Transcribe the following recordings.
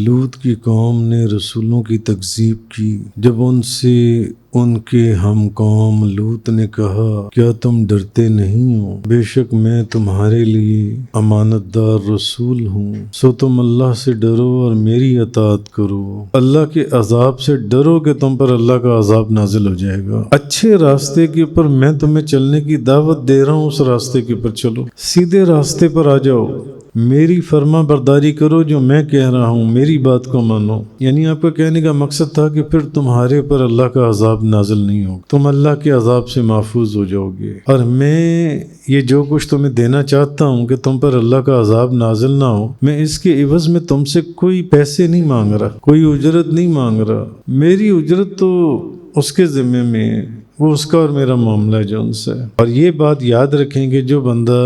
لوط کی قوم نے رسولوں کی تکذیب کی جب ان سے ان کے ہم قوم لوط نے کہا کیا تم ڈرتے نہیں ہو؟ بے شک میں تمہارے لیے امانت دار رسول ہوں، سو تم اللہ سے ڈرو اور میری اطاعت کرو۔ اللہ کے عذاب سے ڈرو کہ تم پر اللہ کا عذاب نازل ہو جائے گا۔ اچھے راستے کے اوپر میں تمہیں چلنے کی دعوت دے رہا ہوں، اس راستے کے اوپر چلو، سیدھے راستے پر آ جاؤ، میری فرما برداری کرو، جو میں کہہ رہا ہوں میری بات کو مانو۔ یعنی آپ کا کہنے کا مقصد تھا کہ پھر تمہارے پر اللہ کا عذاب نازل نہیں ہوگا، تم اللہ کے عذاب سے محفوظ ہو جاؤ گے، اور میں یہ جو کچھ تمہیں دینا چاہتا ہوں کہ تم پر اللہ کا عذاب نازل نہ ہو، میں اس کے عوض میں تم سے کوئی پیسے نہیں مانگ رہا، کوئی اجرت نہیں مانگ رہا، میری اجرت تو اس کے ذمے میں، وہ اس کا اور میرا معاملہ ہے جو ان سے۔ اور یہ بات یاد رکھیں کہ جو بندہ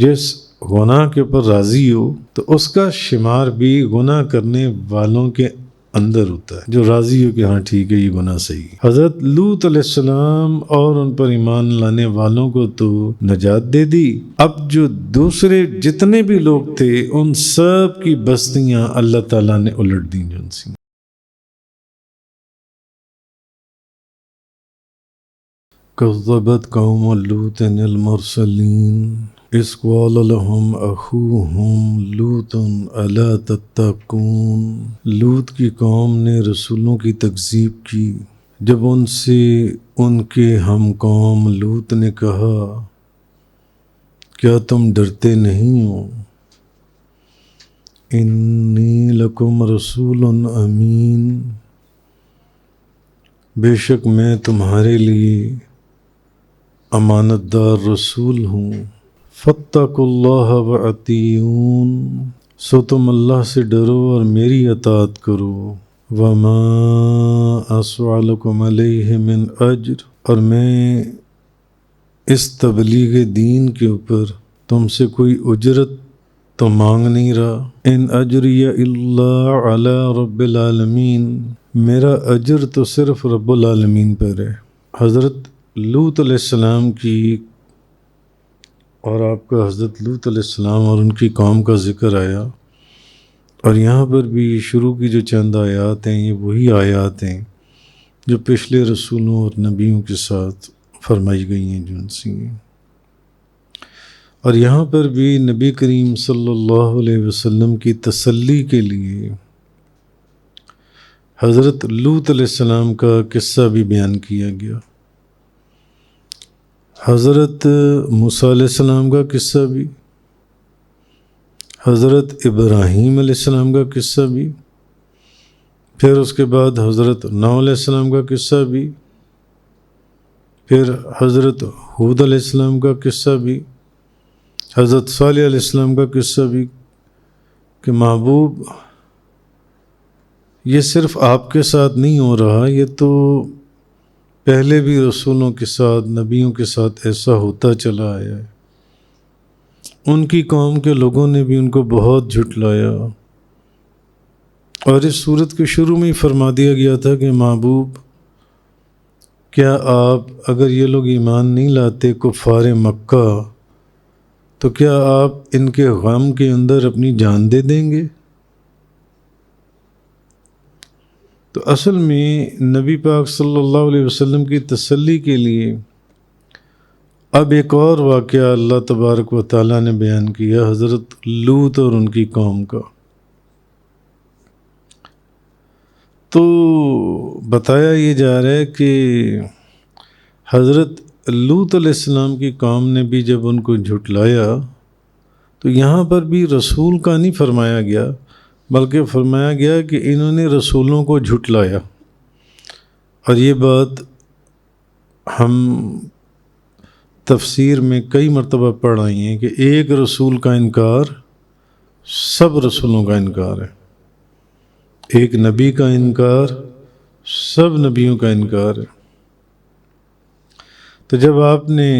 جس گناہ کے اوپر راضی ہو تو اس کا شمار بھی گناہ کرنے والوں کے اندر ہوتا ہے، جو راضی ہو کہ ہاں ٹھیک ہے یہ گناہ صحیح ہے۔ حضرت لوط علیہ السلام اور ان پر ایمان لانے والوں کو تو نجات دے دی، اب جو دوسرے جتنے بھی لوگ تھے ان سب کی بستیاں اللہ تعالیٰ نے الٹ دیں جن سی۔ کذبت قوم لوط المرسلین اذ قال لهم اخوهم لوط الا تتقون۔ لوط کی قوم نے رسولوں کی تکذیب کی جب ان سے ان کے ہم قوم لوط نے کہا کیا تم ڈرتے نہیں ہو؟ انی لکم رسول امین، بے شک میں تمہارے لیے امانت دار رسول ہوں، فاتقوا اللہ وأطیعون، سو تم اللہ سے ڈرو اور میری اطاعت کرو، وما اسألکم علیہ من اجر، اور میں اس تبلیغ دین کے اوپر تم سے کوئی اجرت تو مانگ نہیں رہا، ان اجری الا علی رب العالمین، میرا اجر تو صرف رب العالمین پر ہے۔ حضرت لوط علیہ السلام کی اور آپ کا حضرت لوط علیہ السلام اور ان کی قوم کا ذکر آیا، اور یہاں پر بھی شروع کی جو چند آیات ہیں یہ وہی آیات ہیں جو پچھلے رسولوں اور نبیوں کے ساتھ فرمائی گئی ہیں جن سی ہیں، اور یہاں پر بھی نبی کریم صلی اللہ علیہ وسلم کی تسلی کے لیے حضرت لوط علیہ السلام کا قصہ بھی بیان کیا گیا، حضرت موسیٰ علیہ السلام کا قصہ بھی، حضرت ابراہیم علیہ السلام کا قصہ بھی، پھر اس کے بعد حضرت نوح علیہ السلام کا قصہ بھی، پھر حضرت ہود علیہ السلام کا قصہ بھی، حضرت صالح علیہ السلام کا قصہ بھی، کہ محبوب یہ صرف آپ کے ساتھ نہیں ہو رہا، یہ تو پہلے بھی رسولوں کے ساتھ نبیوں کے ساتھ ایسا ہوتا چلا آیا ہے، ان کی قوم کے لوگوں نے بھی ان کو بہت جھٹلایا، اور اس صورت کے شروع میں ہی فرما دیا گیا تھا کہ محبوب کیا آپ اگر یہ لوگ ایمان نہیں لاتے کفار مکہ تو کیا آپ ان کے غم کے اندر اپنی جان دے دیں گے؟ تو اصل میں نبی پاک صلی اللہ علیہ وسلم کی تسلی کے لیے اب ایک اور واقعہ اللہ تبارک و تعالیٰ نے بیان کیا، حضرت لوط اور ان کی قوم کا۔ تو بتایا یہ جا رہا ہے کہ حضرت لوط علیہ السلام کی قوم نے بھی جب ان کو جھٹلایا تو یہاں پر بھی رسول کا نہیں فرمایا گیا، بلکہ فرمایا گیا کہ انہوں نے رسولوں کو جھٹلایا، اور یہ بات ہم تفسیر میں کئی مرتبہ پڑھ آئی ہیں کہ ایک رسول کا انکار سب رسولوں کا انکار ہے، ایک نبی کا انکار سب نبیوں کا انکار ہے۔ تو جب آپ نے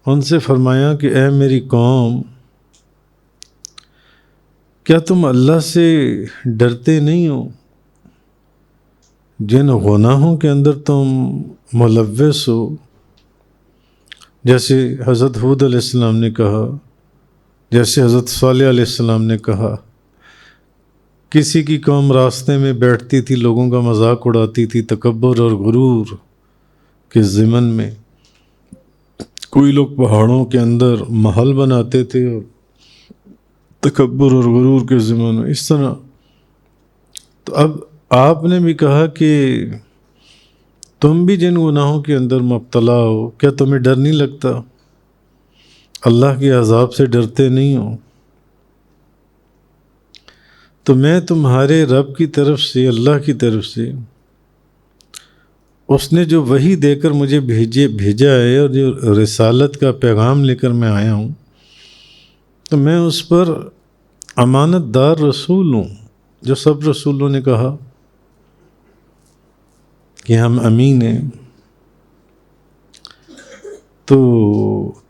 ان سے فرمایا کہ اے میری قوم کیا تم اللہ سے ڈرتے نہیں ہو؟ جن گناہوں کے اندر تم ملوث ہو، جیسے حضرت ہود علیہ السلام نے کہا، جیسے حضرت صالح علیہ السلام نے کہا، کسی کی قوم راستے میں بیٹھتی تھی، لوگوں کا مذاق اڑاتی تھی تکبر اور غرور کے ضمن میں. کوئی لوگ پہاڑوں کے اندر محل بناتے تھے اور تکبر اور غرور کے ضمن میں اس طرح. تو اب آپ نے بھی کہا کہ تم بھی جن گناہوں کے اندر مبتلا ہو، کیا تمہیں ڈر نہیں لگتا؟ اللہ کے عذاب سے ڈرتے نہیں ہو؟ تو میں تمہارے رب کی طرف سے، اللہ کی طرف سے، اس نے جو وحی دے کر مجھے بھیجا ہے اور جو رسالت کا پیغام لے کر میں آیا ہوں، تو میں اس پر امانت دار رسول ہوں. جو سب رسولوں نے کہا کہ ہم امین ہیں. تو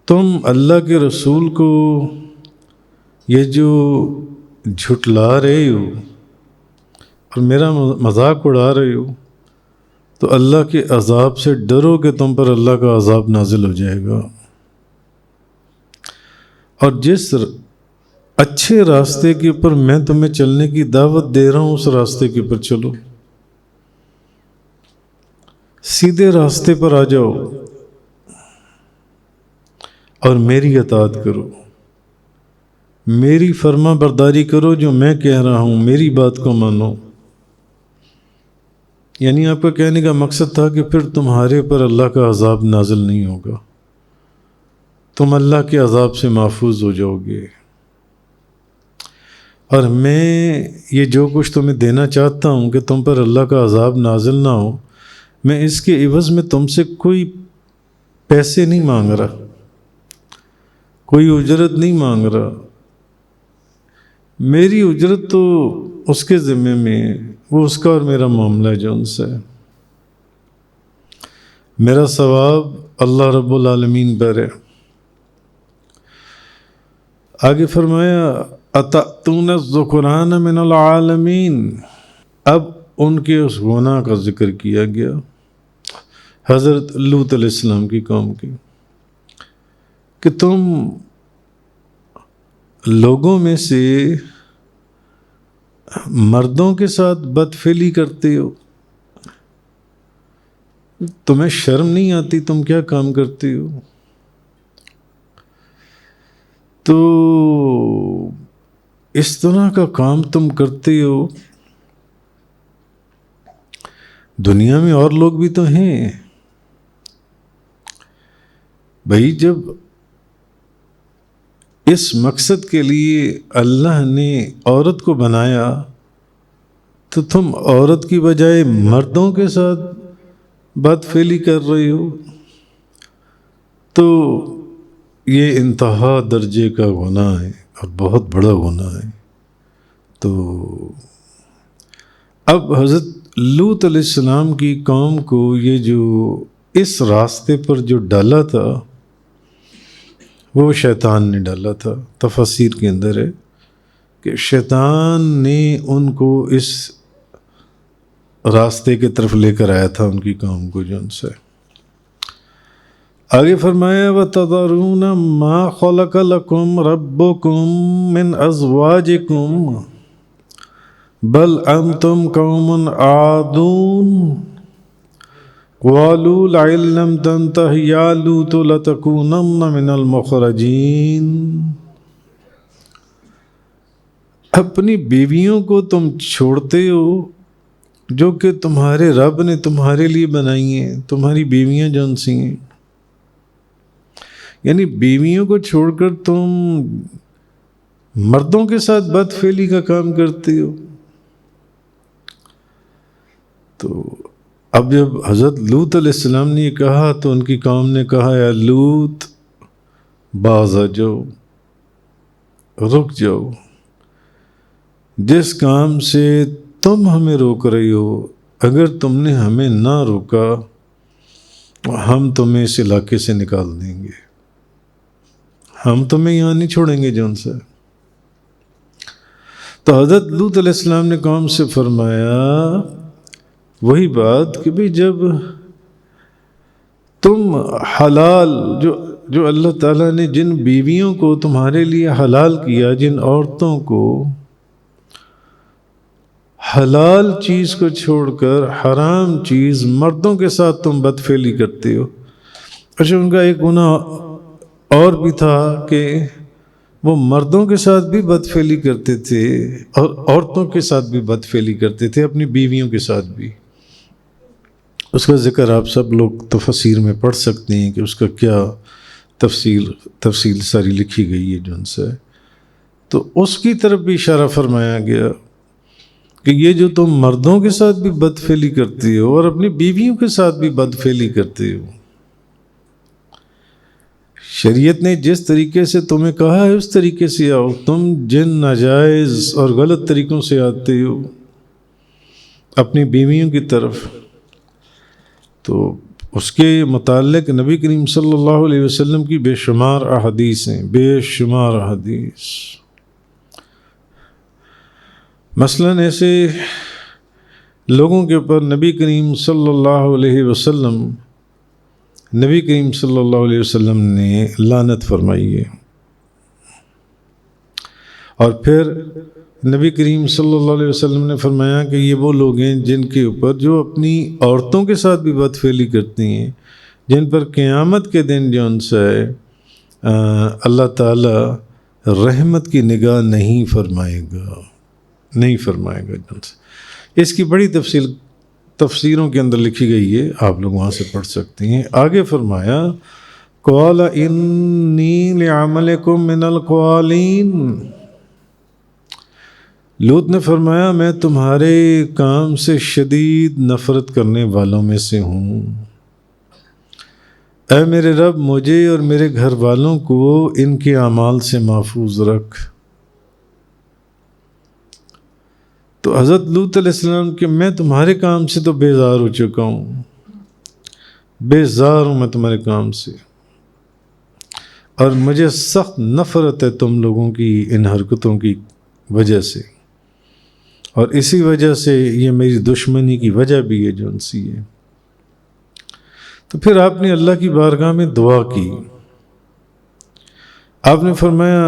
تم اللہ کے رسول کو یہ جو جھٹلا رہے ہو اور میرا مذاق اڑا رہے ہو، تو اللہ کے عذاب سے ڈرو کہ تم پر اللہ کا عذاب نازل ہو جائے گا. اور جس اچھے راستے کے اوپر میں تمہیں چلنے کی دعوت دے رہا ہوں، اس راستے کے اوپر چلو، سیدھے راستے پر آ جاؤ اور میری اطاعت کرو، میری فرما برداری کرو. جو میں کہہ رہا ہوں میری بات کو مانو. یعنی آپ کا کہنے کا مقصد تھا کہ پھر تمہارے پر اللہ کا عذاب نازل نہیں ہوگا، تم اللہ کے عذاب سے محفوظ ہو جاؤ گے. اور میں یہ جو کچھ تمہیں دینا چاہتا ہوں کہ تم پر اللہ کا عذاب نازل نہ ہو، میں اس کے عوض میں تم سے کوئی پیسے نہیں مانگ رہا، کوئی اجرت نہیں مانگ رہا. میری اجرت تو اس کے ذمے میں، وہ اس کا اور میرا معاملہ ہے جو ان سے. میرا ثواب اللہ رب العالمین پر ہے. آگے فرمایا اتأتون الذکران من العالمین. اب ان کے اس گناہ کا ذکر کیا گیا حضرت لوط علیہ السلام کی قوم کی، کہ تم لوگوں میں سے مردوں کے ساتھ بدفعلی کرتے ہو، تمہیں شرم نہیں آتی؟ تم کیا کام کرتے ہو؟ تو اس طرح کا کام تم کرتے ہو. دنیا میں اور لوگ بھی تو ہیں بھائی. جب اس مقصد کے لیے اللہ نے عورت کو بنایا تو تم عورت کی بجائے مردوں کے ساتھ بدفعلی کر رہے ہو. تو یہ انتہا درجے کا گناہ ہے اور بہت بڑا گناہ ہے. تو اب حضرت لوط علیہ السلام کی قوم کو یہ جو اس راستے پر جو ڈالا تھا، وہ شیطان نے ڈالا تھا. تفاسیر کے اندر ہے کہ شیطان نے ان کو اس راستے کی طرف لے کر آیا تھا، ان کی قوم کو جو ان سے. آگے فرمایا وَتَذَرُونَ مَا خَلَقَ لَكُمْ رَبُّكُمْ مِنْ أَزْوَاجِكُمْ بَلْ أَنْتُمْ قَوْمٌ عَادُونَ قَالُوا لَئِن لَّمْ تَنْتَهِ يَا لُوطُ لَتَكُونَنَّ مِنَ الْمُخْرَجِينَ. اپنی بیویوں کو تم چھوڑتے ہو جو کہ تمہارے رب نے تمہارے لیے بنائی ہیں، تمہاری بیویاں جون سی ہیں. یعنی بیویوں کو چھوڑ کر تم مردوں کے ساتھ بدفعلی کا کام کرتے ہو. تو اب جب حضرت لوط علیہ السلام نے یہ کہا تو ان کی قوم نے کہا یا لوط باز آ جاؤ، رک جاؤ. جس کام سے تم ہمیں روک رہی ہو، اگر تم نے ہمیں نہ روکا ہم تمہیں اس علاقے سے نکال دیں گے، ہم تمہیں یہاں نہیں چھوڑیں گے جون سے. تو حضرت لوط علیہ السلام نے قوم سے فرمایا وہی بات کہ بھی جب تم حلال جو اللہ تعالیٰ نے جن بیویوں کو تمہارے لیے حلال کیا، جن عورتوں کو حلال چیز کو چھوڑ کر حرام چیز مردوں کے ساتھ تم بدفعلی کرتے ہو۔ اچھا، ان کا ایک گناہ اور بھی تھا کہ وہ مردوں کے ساتھ بھی بدفعلی کرتے تھے اور عورتوں کے ساتھ بھی بدفعلی کرتے تھے، اپنی بیویوں کے ساتھ بھی۔ اس کا ذکر آپ سب لوگ تفسیر میں پڑھ سکتے ہیں کہ اس کا کیا تفصیل ساری لکھی گئی ہے جن سے۔ تو اس کی طرف بھی اشارہ فرمایا گیا کہ یہ جو تم مردوں کے ساتھ بھی بدفعلی کرتے ہو اور اپنی بیویوں کے ساتھ بھی بدفعلی کرتے ہو، شریعت نے جس طریقے سے تمہیں کہا ہے اس طریقے سے آؤ، تم جن ناجائز اور غلط طریقوں سے آتے ہو اپنی بیویوں کی طرف، تو اس کے متعلق نبی کریم صلی اللہ علیہ وسلم کی بے شمار احادیث ہیں، بے شمار احادیث۔ مثلاً ایسے لوگوں کے اوپر نبی کریم صلی اللہ علیہ وسلم نے لعنت فرمائی ہے، اور پھر نبی کریم صلی اللہ علیہ وسلم نے فرمایا کہ یہ وہ لوگ ہیں جن کے اوپر جو اپنی عورتوں کے ساتھ بھی بدفعلی کرتی ہیں، جن پر قیامت کے دن جو ان سے اللہ تعالی رحمت کی نگاہ نہیں فرمائے گا جن سے۔ اس کی بڑی تفسیروں کے اندر لکھی گئی ہے، آپ لوگ وہاں سے پڑھ سکتے ہیں۔ آگے فرمایا قال انی لعملکم من القالین، لوط نے فرمایا میں تمہارے کام سے شدید نفرت کرنے والوں میں سے ہوں، اے میرے رب مجھے اور میرے گھر والوں کو ان کے اعمال سے محفوظ رکھ۔ تو حضرت لوط علیہ السلام کہ میں تمہارے کام سے تو بیزار ہو چکا ہوں، بیزار ہوں میں تمہارے کام سے، اور مجھے سخت نفرت ہے تم لوگوں کی ان حرکتوں کی وجہ سے، اور اسی وجہ سے یہ میری دشمنی کی وجہ بھی ہے جو ان سی ہے۔ تو پھر آپ نے اللہ کی بارگاہ میں دعا کی، آپ نے فرمایا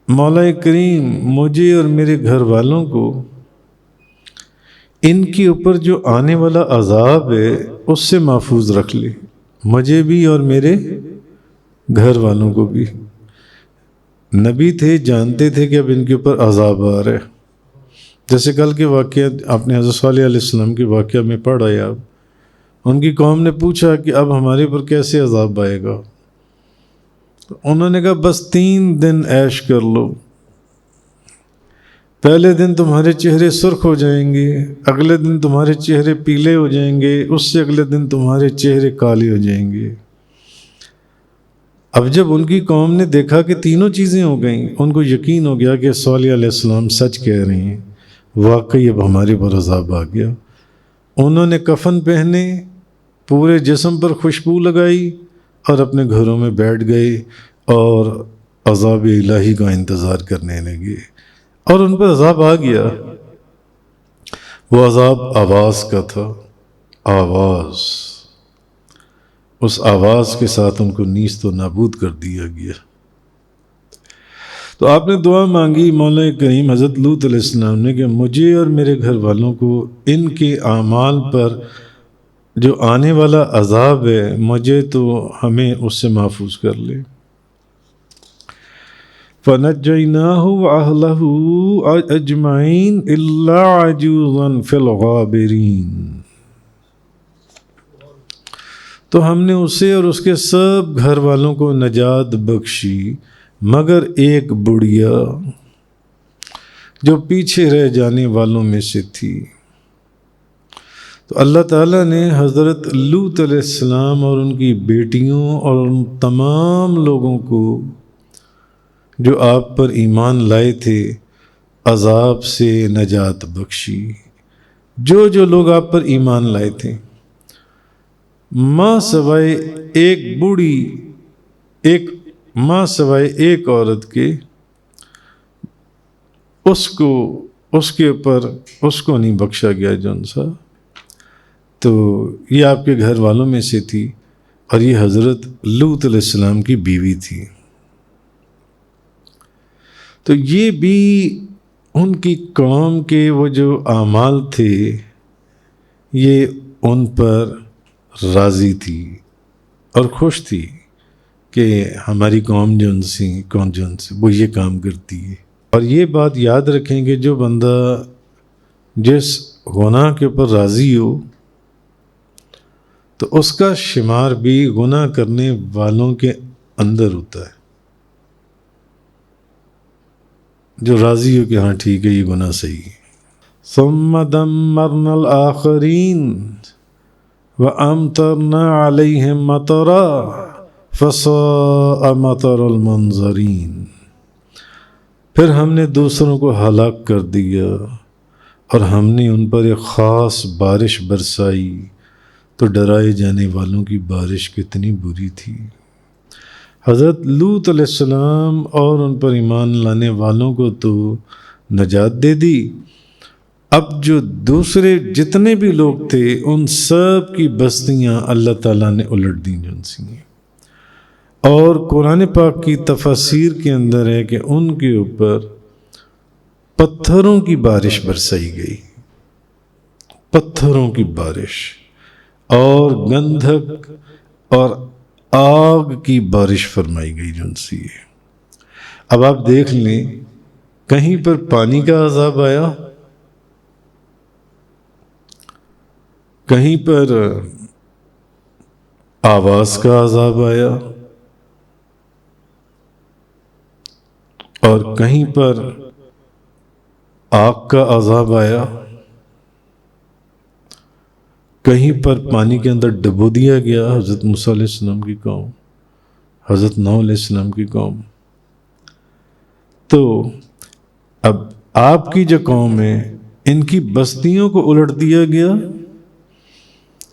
مولا کریم مجھے اور میرے گھر والوں کو ان کے اوپر جو آنے والا عذاب ہے اس سے محفوظ رکھ لے، مجھے بھی اور میرے گھر والوں کو بھی۔ نبی تھے، جانتے تھے کہ اب ان کے اوپر عذاب آ رہا ہے، جیسے کل کے واقعات آپ نے حضرت صالح علیہ السلام کے واقعہ میں پڑھا ہے، آپ ان کی قوم نے پوچھا کہ اب ہمارے اوپر کیسے عذاب آئے گا، تو انہوں نے کہا بس 3 دن عیش کر لو، پہلے دن تمہارے چہرے سرخ ہو جائیں گے، اگلے دن تمہارے چہرے پیلے ہو جائیں گے، اس سے اگلے دن تمہارے چہرے کالے ہو جائیں گے۔ اب جب ان کی قوم نے دیکھا کہ تینوں چیزیں ہو گئیں، ان کو یقین ہو گیا کہ صالح علیہ السلام سچ کہہ رہے ہیں، واقعی اب ہمارے پر عذاب آ گیا۔ انہوں نے کفن پہنے، پورے جسم پر خوشبو لگائی اور اپنے گھروں میں بیٹھ گئے اور عذاب الہی کا انتظار کرنے لگے، اور ان پر عذاب آ گیا۔ وہ عذاب آواز کا تھا، آواز، اس آواز کے ساتھ ان کو نیست و نابود کر دیا گیا۔ تو آپ نے دعا مانگی مولا کریم حضرت لوط علیہ السلام نے کہ مجھے اور میرے گھر والوں کو ان کے اعمال پر جو آنے والا عذاب ہے مجھے تو ہمیں اس سے محفوظ کر لے۔ فَنَجَّيْنَاهُ وَأَهْلَهُ أَجْمَعِينَ إِلَّا عَجُوزًا فِي الْغَابِرِينَ، تو ہم نے اسے اور اس کے سب گھر والوں کو نجات بخشی مگر ایک بڑھیا جو پیچھے رہ جانے والوں میں سے تھی۔ تو اللہ تعالیٰ نے حضرت لوط علیہ السلام اور ان کی بیٹیوں اور ان تمام لوگوں کو جو آپ پر ایمان لائے تھے عذاب سے نجات بخشی، جو لوگ آپ پر ایمان لائے تھے، ماں سوائے ایک بوڑھی، ماں سوائے ایک عورت کے، اس کے اوپر اس کو نہیں بخشا گیا جون سا۔ تو یہ آپ کے گھر والوں میں سے تھی، اور یہ حضرت لوط علیہ السلام کی بیوی تھی۔ تو یہ بھی ان کی قوم کے وہ جو اعمال تھے یہ ان پر راضی تھی اور خوش تھی کہ ہماری قوم جو ان سے وہ یہ کام کرتی ہے. اور یہ بات یاد رکھیں کہ جو بندہ جس گناہ کے اوپر راضی ہو تو اس کا شمار بھی گناہ کرنے والوں کے اندر ہوتا ہے. جو راضی ہو کہ ہاں ٹھیک ہے یہ گناہ صحیح ہے. ثم دمرنا الآخرین وَأَمْطَرْنَا عَلَيْهِمْ مَطَرًا فَسَاءَ مَطَرُ الْمُنذَرِينَ. پھر ہم نے دوسروں کو ہلاک کر دیا اور ہم نے ان پر ایک خاص بارش برسائی تو ڈرائے جانے والوں کی بارش کتنی بری تھی. حضرت لوط علیہ السلام اور ان پر ایمان لانے والوں کو تو نجات دے دی. اب جو دوسرے جتنے بھی لوگ تھے ان سب کی بستیاں اللہ تعالیٰ نے الٹ دیں جن سی. اور قرآن پاک کی تفاسیر کے اندر ہے کہ ان کے اوپر پتھروں کی بارش برسائی گئی، پتھروں کی بارش، اور گندھک اور آگ کی بارش فرمائی گئی جن سی. اب آپ دیکھ لیں کہیں پر پانی کا عذاب آیا، کہیں پر آواز کا عذاب آیا، اور کہیں پر آگ کا عذاب آیا، کہیں پر پانی کے اندر ڈبو دیا گیا حضرت موسیٰ علیہ السلام کی قوم، حضرت نوح علیہ السلام کی قوم. تو اب آپ کی جو قوم ہے ان کی بستیوں کو الٹ دیا گیا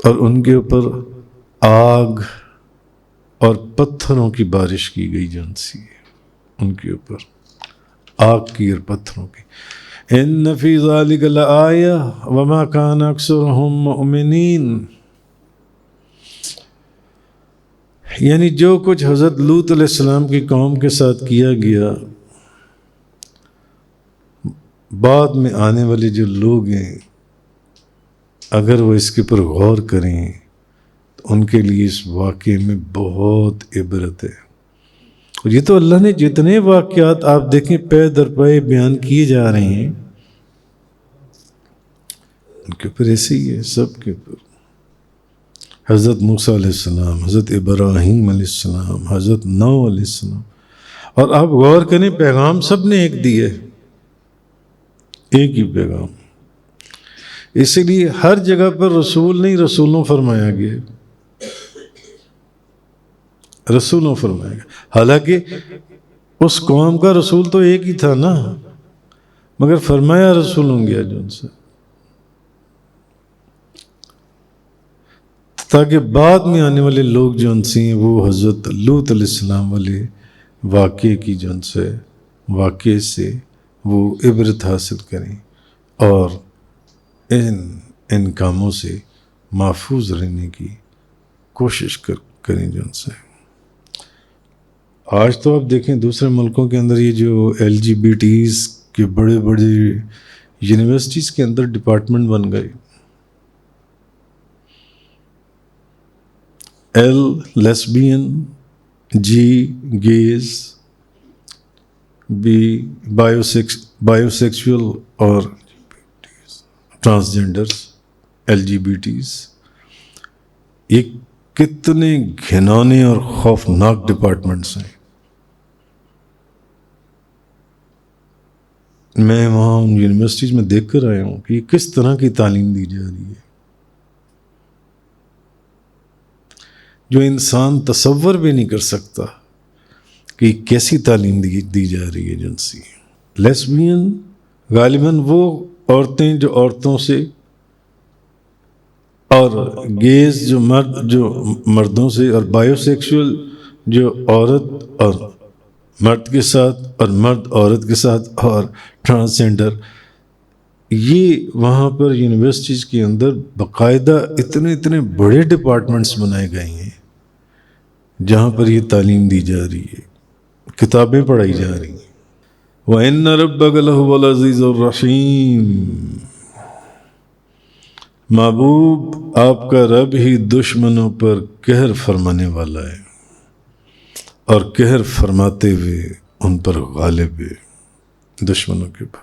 اور ان کے اوپر آگ اور پتھروں کی بارش کی گئی جن سی ہے، ان کے اوپر آگ کی اور پتھروں کی. ان فی ذلک لآیہ وما کان اکثرہم مؤمنین. یعنی جو کچھ حضرت لوط علیہ السلام کی قوم کے ساتھ کیا گیا، بعد میں آنے والے جو لوگ ہیں اگر وہ اس کے پر غور کریں تو ان کے لیے اس واقعے میں بہت عبرت ہے. اور یہ تو اللہ نے جتنے واقعات آپ دیکھیں پے در پے بیان کیے جا رہے ہیں ان کے اوپر ایسے ہی ہے سب کے اوپر. حضرت موسیٰ علیہ السلام، حضرت ابراہیم علیہ السلام، حضرت نوح علیہ السلام. اور آپ غور کریں پیغام سب نے ایک دیے، ایک ہی پیغام. اسی لیے ہر جگہ پر رسول نہیں رسولوں فرمایا گیا، رسولوں فرمایا گیا. حالانکہ اس قوم کا رسول تو ایک ہی تھا نا، مگر فرمایا رسولوں گیا جو ان سے، تاکہ بعد میں آنے والے لوگ جو ان سے ہیں وہ حضرت لوط علیہ السلام والے واقعے کی جو ان سے واقعے سے وہ عبرت حاصل کریں اور ان کاموں سے محفوظ رہنے کی کوشش کریں جو ان سے. آج تو آپ دیکھیں دوسرے ملکوں کے اندر یہ جو LGBTs کے بڑے بڑے یونیورسٹیز کے اندر ڈپارٹمنٹ بن گئے. لیسبین، گیز، بایو سیکسول اور ٹرانسجینڈرز، LGBTs. یہ کتنے گھنانے اور خوفناک ڈپارٹمنٹس ہیں. میں وہاں یونیورسٹیز میں دیکھ کر آیا ہوں کہ یہ کس طرح کی تعلیم دی جا رہی ہے جو انسان تصور بھی نہیں کر سکتا کہ یہ کیسی تعلیم دی جا رہی ہے جنسی. لیسبین غالباً وہ عورتیں جو عورتوں سے، اور گیز جو مردوں سے، اور بایو سیکسول جو عورت اور مرد کے ساتھ اور مرد عورت کے ساتھ، اور ٹرانسجینڈر. یہ وہاں پر یونیورسٹیز کے اندر باقاعدہ اتنے بڑے ڈپارٹمنٹس بنائے گئے ہیں جہاں پر یہ تعلیم دی جا رہی ہے، کتابیں پڑھائی جا رہی ہیں. وَإِنَّ رَبَّكَ لَهُوَ الْعَزِيزُ الرَّحِيمُ۔ محبوب آپ کا رب ہی دشمنوں پر قہر فرمانے والا ہے اور قہر فرماتے ہوئے ان پر غالب ہے، دشمنوں کے اوپر۔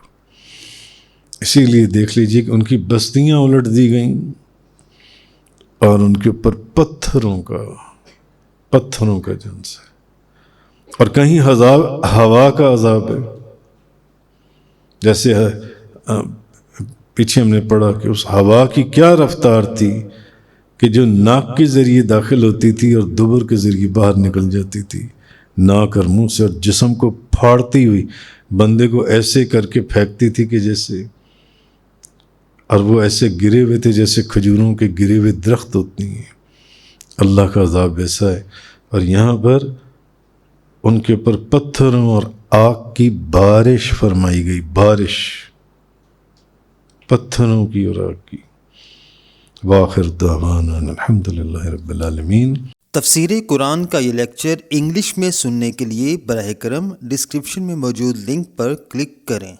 اسی لیے دیکھ لیجئے کہ ان کی بستیاں الٹ دی گئیں اور ان کے اوپر پتھروں کا جنس ہے، اور کہیں ہوا کا عذاب ہے، جیسے پیچھے ہم نے پڑھا کہ اس ہوا کی کیا رفتار تھی کہ جو ناک کے ذریعے داخل ہوتی تھی اور دبر کے ذریعے باہر نکل جاتی تھی، ناک اور منہ سے، اور جسم کو پھاڑتی ہوئی بندے کو ایسے کر کے پھینکتی تھی کہ جیسے، اور وہ ایسے گرے ہوئے تھے جیسے کھجوروں کے گرے ہوئے درخت ہوتی ہیں۔ اللہ کا عذاب ایسا ہے، اور یہاں پر ان کے اوپر پتھروں اور آگ کی بارش فرمائی گئی، بارش پتھروں کی اور آگ کی۔ وآخر دعوانا الحمدللہ رب العالمین۔ تفسیر قرآن کا یہ لیکچر انگلش میں سننے کے لیے براہ کرم ڈسکرپشن میں موجود لنک پر کلک کریں۔